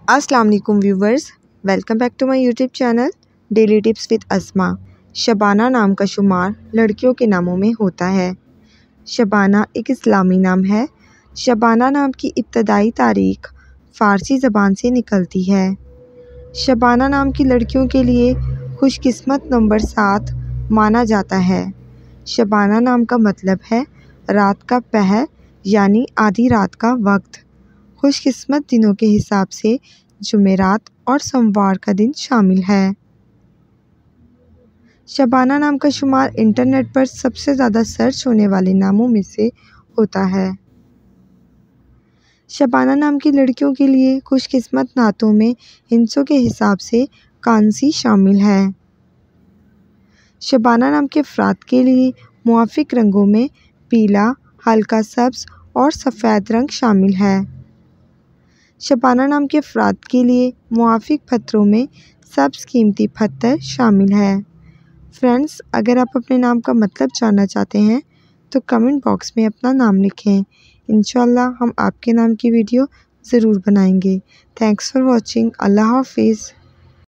अस्सलाम वालेकुम viewers, welcome back to my YouTube channel daily tips with Asma. Shabana नाम का शुमार लड़कियों के नामों में होता है। शबाना एक इस्लामी नाम है। शबाना नाम की इब्तदाई तारीख फ़ारसी ज़बान से निकलती है। शबाना नाम की लड़कियों के लिए खुशकिस्मत नंबर 7 माना जाता है। शबाना नाम का मतलब है रात का पहर यानी आधी रात का वक्त। खुशकिस्मत दिनों के हिसाब से जुमेरात और सोमवार का दिन शामिल है। शबाना नाम का शुमार इंटरनेट पर सबसे ज़्यादा सर्च होने वाले नामों में से होता है। शबाना नाम की लड़कियों के लिए खुशकिस्मत नातों में हिंसों के हिसाब से कांसी शामिल है। शबाना नाम के अफराद के लिए मुआफिक रंगों में पीला, हल्का सब्ज़ और सफ़ेद रंग शामिल है। शबाना नाम के अफराद के लिए मुआफिक पत्थरों में सब्ज़ कीमती पत्थर शामिल है। फ्रेंड्स, अगर आप अपने नाम का मतलब जानना चाहते हैं तो कमेंट बॉक्स में अपना नाम लिखें। इंशाअल्लाह हम आपके नाम की वीडियो ज़रूर बनाएंगे। Thanks for watching. अल्लाह हाफिज़।